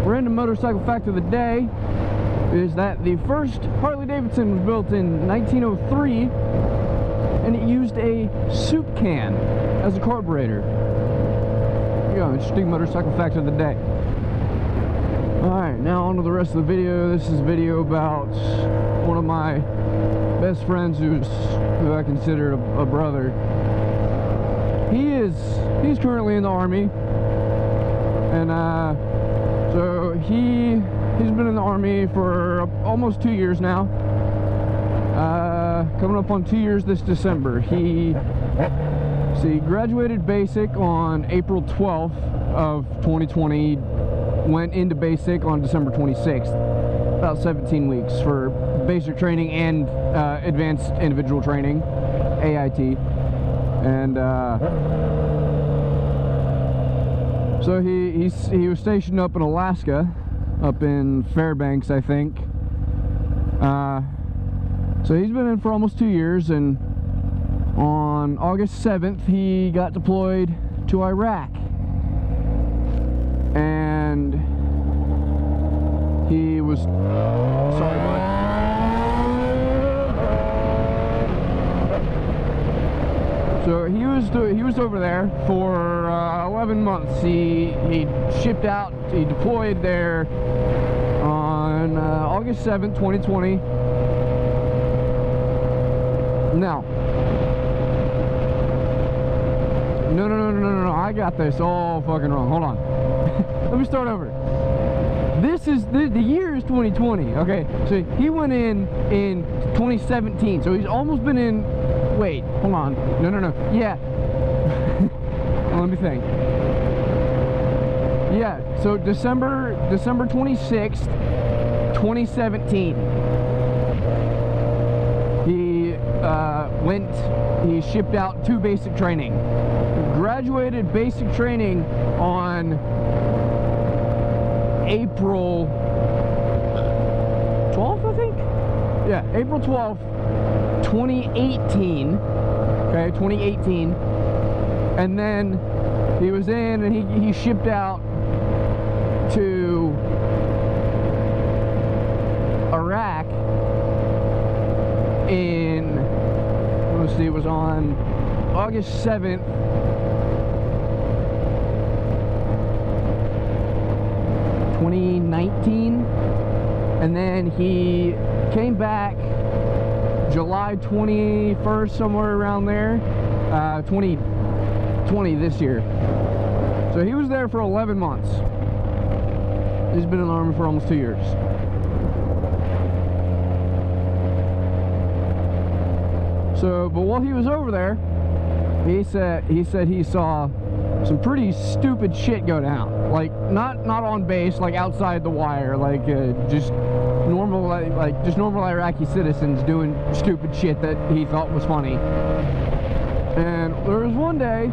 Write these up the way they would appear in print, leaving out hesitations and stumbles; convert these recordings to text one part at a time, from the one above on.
random motorcycle fact of the day is that the first Harley-Davidson was built in 1903, and it used a soup can as a carburetor. Yeah, interesting motorcycle fact of the day. Alright, now on to the rest of the video. This is a video about one of my best friends who I consider a brother. He's currently in the Army, and so he's been in the Army for almost 2 years now. Coming up on 2 years this December. He graduated basic on April 12th of 2020, went into basic on December 26th. About 17 weeks for basic training and advanced individual training, AIT. And so he was stationed up in Alaska, up in Fairbanks, I think. So he's been in for almost 2 years, and on August 7th he got deployed to Iraq. And he was, sorry bud. So he was over there for 11 months. He shipped out, he deployed there on August 7th, 2020. Now, no, I got this all fucking wrong. Hold on. Let me start over. This is, the year is 2020, okay? So he went in 2017, so he's almost been in, wait, hold on. No, yeah. Let me think. Yeah, so December 26th, 2017. He shipped out to basic training. Graduated basic training on April 12th, I think? Yeah, April 12th, 2018. Okay, 2018. And then he was in and he shipped out to Iraq in, let's see, it was on August 7th, 2019, and then he came back July 21st, somewhere around there, 2020 this year. So he was there for 11 months. He's been in the Army for almost 2 years. So, but while he was over there, he said he saw some pretty stupid shit go down. Like not on base, like outside the wire, like just normal Iraqi citizens doing stupid shit that he thought was funny. And there was one day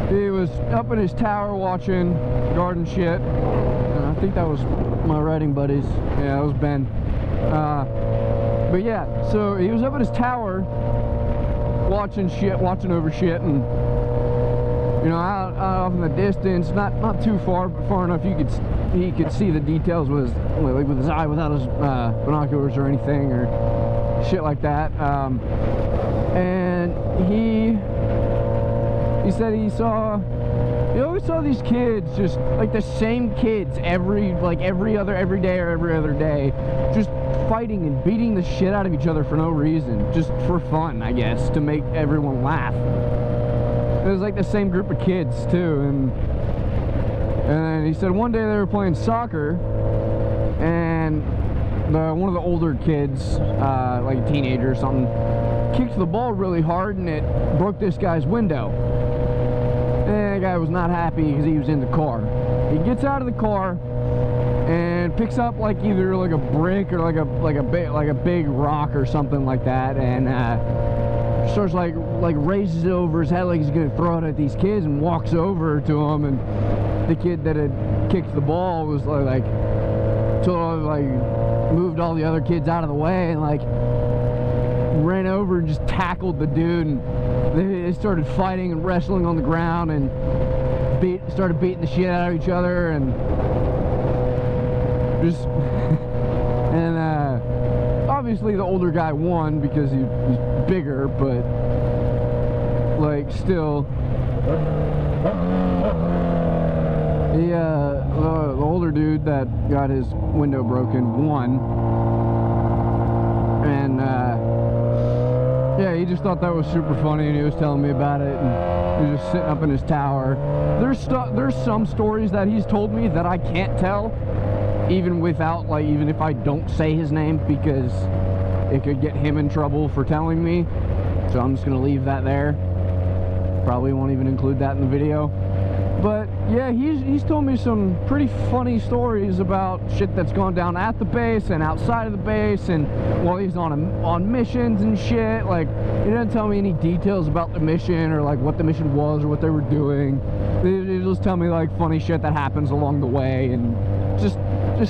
he was up in his tower watching garden shit, and I think that was my riding buddies. Yeah, that was Ben. But yeah, so he was up in his tower watching over shit, and you know, out off in the distance, not too far, but far enough he could see the details with his eye without his binoculars or anything or shit like that. And he said he always saw these kids, just like the same kids every other day, just fighting and beating the shit out of each other for no reason, just for fun, I guess, to make everyone laugh. It was like the same group of kids too, and he said one day they were playing soccer, and one of the older kids, like a teenager or something, kicked the ball really hard, and it broke this guy's window. And the guy was not happy because he was in the car. He gets out of the car and picks up like either like a brick or like a big rock or something like that, and starts like raises it over his head like he's gonna throw it at these kids, and walks over to them, and the kid that had kicked the ball was like totally moved all the other kids out of the way and like ran over and just tackled the dude, and they started fighting and wrestling on the ground and started beating the shit out of each other. And Just and obviously the older guy won because he's bigger, but like still, the older dude that got his window broken won, and yeah, he just thought that was super funny, and he was telling me about it, and he was just sitting up in his tower. There's some stories that he's told me that I can't tell, even without, like, even if I don't say his name, because it could get him in trouble for telling me. So I'm just gonna leave that there. Probably won't even include that in the video. But yeah, he's told me some pretty funny stories about shit that's gone down at the base and outside of the base, and while he's on missions and shit. Like, he didn't tell me any details about the mission or like what the mission was or what they were doing. He just tell me like funny shit that happens along the way, and just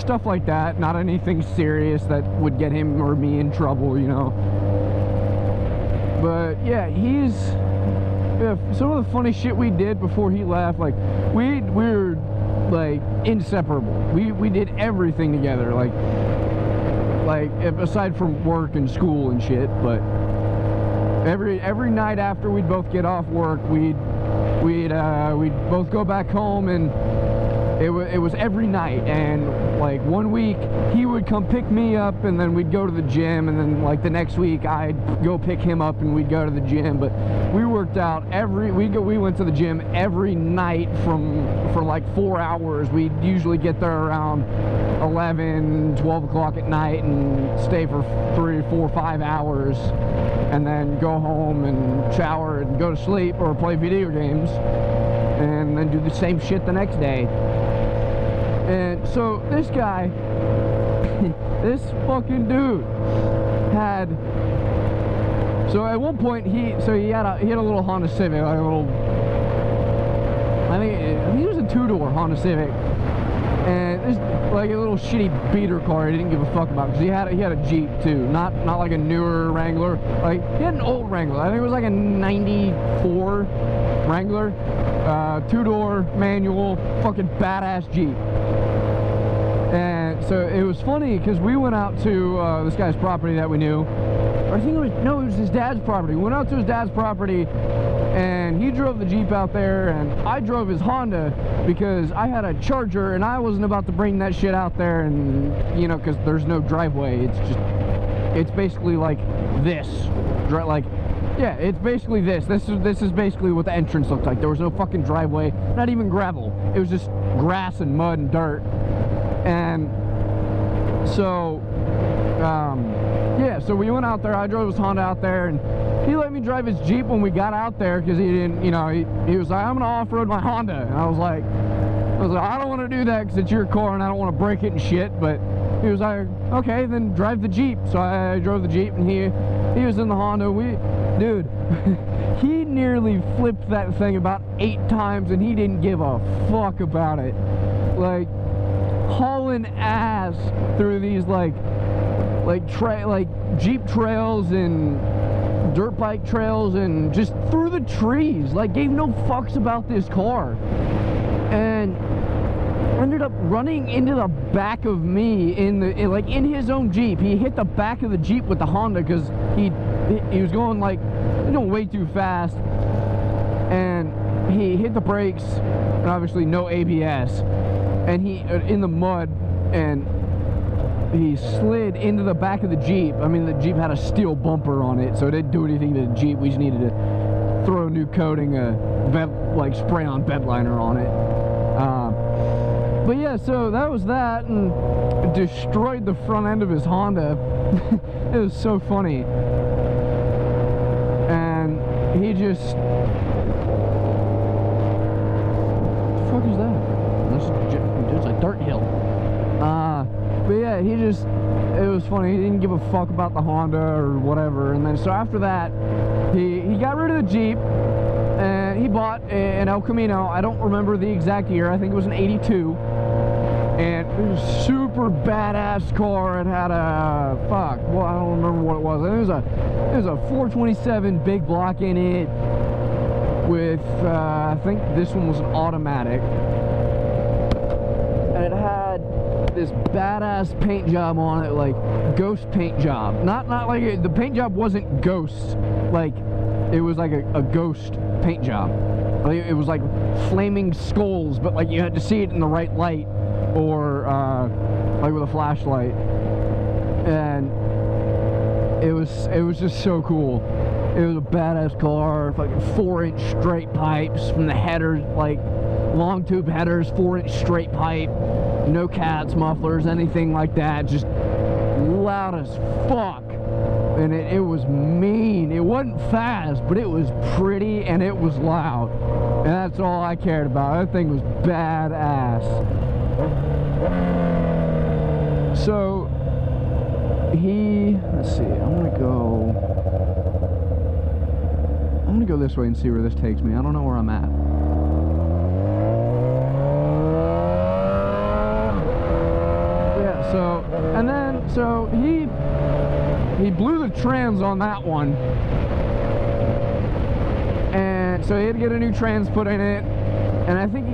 stuff like that. Not anything serious that would get him or me in trouble, you know. But yeah, some of the funny shit we did before he left, like we were like inseparable. We did everything together, like aside from work and school and shit. But every night after we'd both get off work, we'd both go back home, and it was every night. And like one week he would come pick me up, and then we'd go to the gym, and then like the next week I'd go pick him up and we'd go to the gym. But we worked out we went to the gym every night for like 4 hours. We'd usually get there around 11, 12 o'clock at night and stay for 3, 4, 5 hours, and then go home and shower and go to sleep or play video games, and then do the same shit the next day. And so this guy, this fucking dude had, so at one point he had a little Honda Civic, like a little, I think it was a 2-door Honda Civic, and this like a little shitty beater car he didn't give a fuck about, because he had a Jeep too, not like a newer Wrangler. Like, he had an old Wrangler. I think it was like a 94 Wrangler, 2-door manual, fucking badass Jeep. And so it was funny because we went out to this guy's property that we knew. Or I think it was his dad's property. We went out to his dad's property, and he drove the Jeep out there, and I drove his Honda because I had a Charger, and I wasn't about to bring that shit out there, and you know, because there's no driveway. It's basically like this, like, yeah, it's basically this. This is basically what the entrance looked like. There was no fucking driveway, not even gravel. It was just grass and mud and dirt. And so, yeah, so we went out there. I drove his Honda out there, and he let me drive his Jeep when we got out there, because he didn't, you know, he was like, I'm gonna off-road my Honda. And I was like, I don't want to do that because it's your car and I don't want to break it and shit. But he was like, okay, then drive the Jeep. So I drove the Jeep, and he was in the Honda. Dude, he nearly flipped that thing about 8 times, and he didn't give a fuck about it. Like, hauling ass through these like Jeep trails and dirt bike trails, and just through the trees. Like, gave no fucks about this car, and ended up running into the back of me in his own Jeep. He hit the back of the Jeep with the Honda because he was going like, you know, way too fast, and he hit the brakes, and obviously no ABS, and he in the mud, and he slid into the back of the Jeep. I mean, the Jeep had a steel bumper on it, so it didn't do anything to the Jeep. We just needed to throw a new coating, like spray-on bed liner on it. But yeah, so that was that, and destroyed the front end of his Honda. It was so funny. And he just, what the fuck is that? It's a dirt hill. But yeah, it was funny. He didn't give a fuck about the Honda or whatever. And then so after that, he got rid of the Jeep, and he bought an El Camino. I don't remember the exact year. I think it was an 82. And it was a super badass car. It had a, I don't remember what it was. It was a 427 big block in it with, I think this one was an automatic. And it had this badass paint job on it, like ghost paint job. Not like the paint job wasn't ghost, like it was like a ghost paint job. Like, it was like flaming skulls, but like you had to see it in the right light, or like with a flashlight. And it was just so cool. It was a badass car, fucking 4-inch straight pipes from the headers, like long tube headers, 4-inch straight pipe, no cats, mufflers, anything like that, just loud as fuck. And it was mean. It wasn't fast, but it was pretty and it was loud. And that's all I cared about. That thing was badass. So let's see, I'm gonna go this way and see where this takes me. I don't know where I'm at. Yeah, so he blew the trans on that one. And so he had to get a new trans put in it. And I think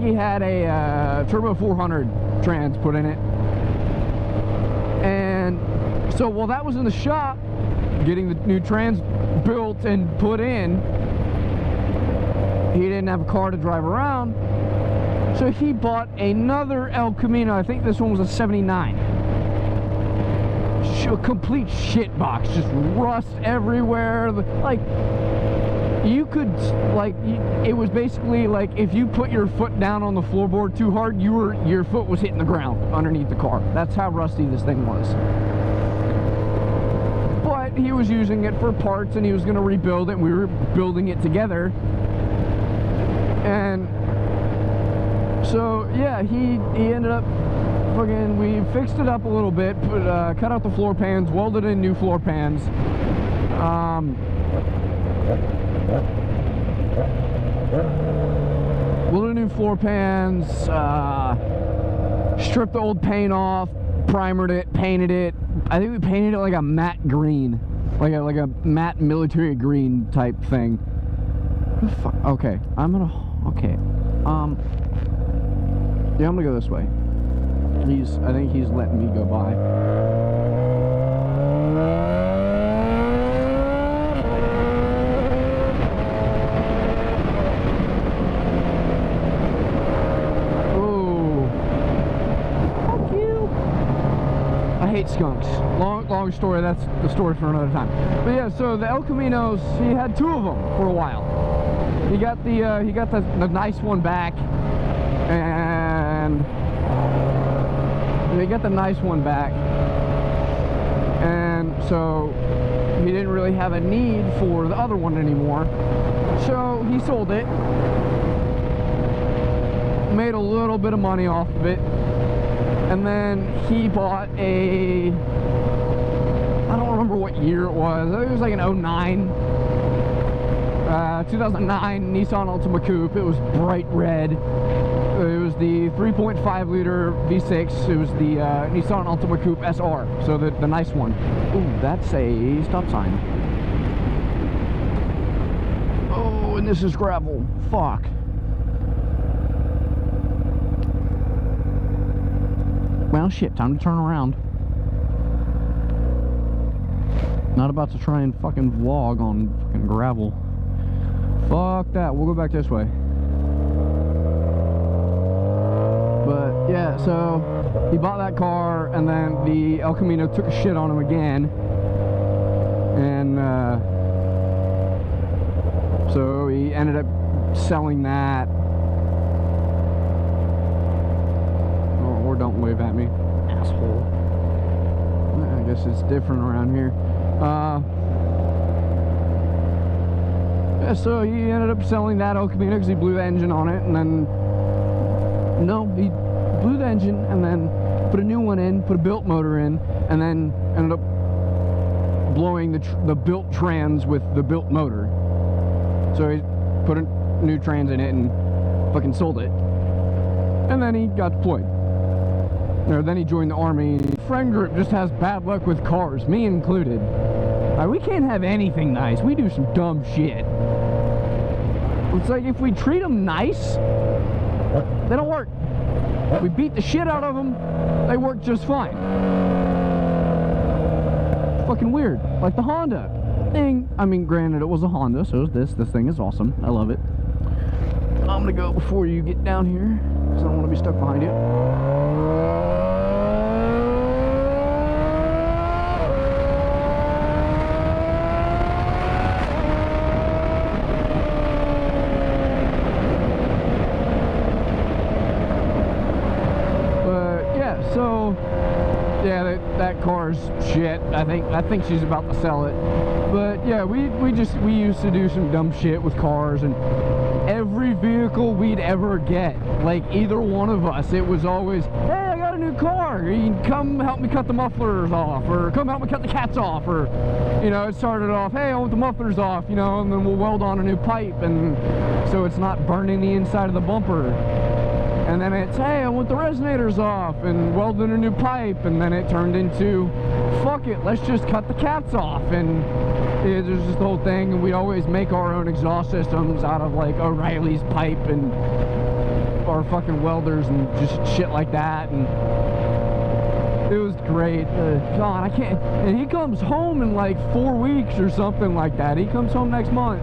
he had a Turbo 400 trans put in it. And so while that was in the shop, getting the new trans built and put in, he didn't have a car to drive around, so he bought another El Camino. I think this one was a 79. A complete shit box, just rust everywhere. Like, you could, like, it was basically like if you put your foot down on the floorboard too hard, your foot was hitting the ground underneath the car. That's how rusty this thing was. But he was using it for parts, and he was going to rebuild it, and we were building it together. And so yeah, he ended up fucking, we fixed it up a little bit, cut out the floor pans, welded in new floor pans, welded new floor pans, stripped the old paint off, primered it, painted it. I think we painted it like a matte green, like a matte military green type thing. Okay, yeah, I'm gonna go this way. I think he's letting me go by. Oh, fuck you. I hate skunks. Long story. That's the story for another time. But yeah, so the El Caminos, he had two of them for a while. He got the nice one back, and they got the nice one back, and so he didn't really have a need for the other one anymore, so he sold it, made a little bit of money off of it, and then he bought a, I don't remember what year it was, I think it was like an 2009 Nissan Altima Coupe. It was bright red. It was the 3.5 liter V6. It was the Nissan Altima Coupe SR, so the nice one. Ooh, that's a stop sign. Oh, and this is gravel. Fuck. Well, shit, time to turn around. Not about to try and fucking vlog on fucking gravel. Fuck that, we'll go back this way. But yeah, so he bought that car, and then the El Camino took a shit on him again, and so he ended up selling that. Or don't wave at me, asshole. I guess it's different around here. Yeah, so he ended up selling that El Camino because he blew the engine on it, and then he blew the engine and then put a new one in, put a built motor in, and then ended up blowing the built trans with the built motor. So he put a new trans in it and fucking sold it, and then he got deployed. Or then he joined the Army. Friend group just has bad luck with cars, me included. We can't have anything nice. We do some dumb shit. It's like if we treat them nice, they don't work. We beat the shit out of them. They work just fine. Fucking weird. Like the Honda thing. I mean, granted, it was a Honda, so this thing is awesome. I love it. I'm gonna go before you get down here, because I don't want to be stuck behind you. So, yeah, that car's shit. I think she's about to sell it. But yeah, we used to do some dumb shit with cars, and every vehicle we'd ever get, like either one of us, it was always, hey, I got a new car. You can come help me cut the mufflers off, or come help me cut the cats off, or, you know, it started off, hey, I want the mufflers off, you know, and then we'll weld on a new pipe, and so it's not burning the inside of the bumper. And then it's, hey, I want the resonators off, and welding a new pipe, and then it turned into, fuck it, let's just cut the cats off, and yeah, there's just the whole thing, and we always make our own exhaust systems out of, like, O'Reilly's pipe, and our fucking welders, and just shit like that, and it was great. God, I can't, and he comes home in, like, 4 weeks or something like that. He comes home next month.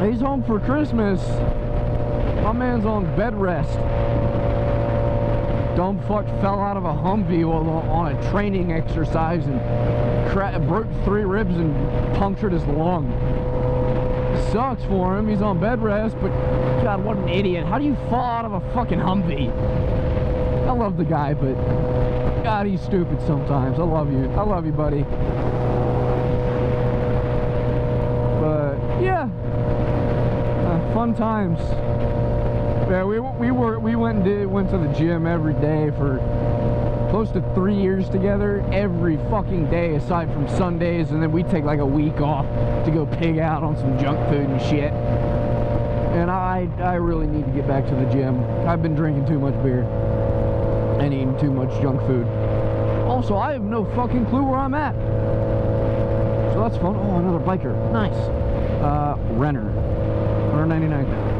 He's home for Christmas. My man's on bed rest. Dumb fuck fell out of a Humvee on a training exercise and broke 3 ribs and punctured his lung. It sucks for him. He's on bed rest, but God, what an idiot. How do you fall out of a fucking Humvee? I love the guy, but God, he's stupid sometimes. I love you. I love you, buddy. But yeah, fun times. Yeah, we went to the gym every day for close to 3 years together, every fucking day aside from Sundays, and then we take like a week off to go pig out on some junk food and shit. And I really need to get back to the gym. I've been drinking too much beer and eating too much junk food. Also, I have no fucking clue where I'm at. So that's fun. Oh, another biker. Nice. Renner. 199.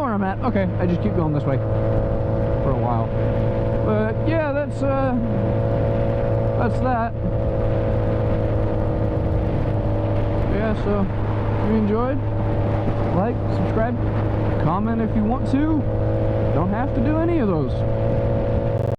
I'm at. Okay, I just keep going this way for a while. But yeah, that's that. Yeah, so if you enjoyed, like, subscribe, comment if you want to. Don't have to do any of those.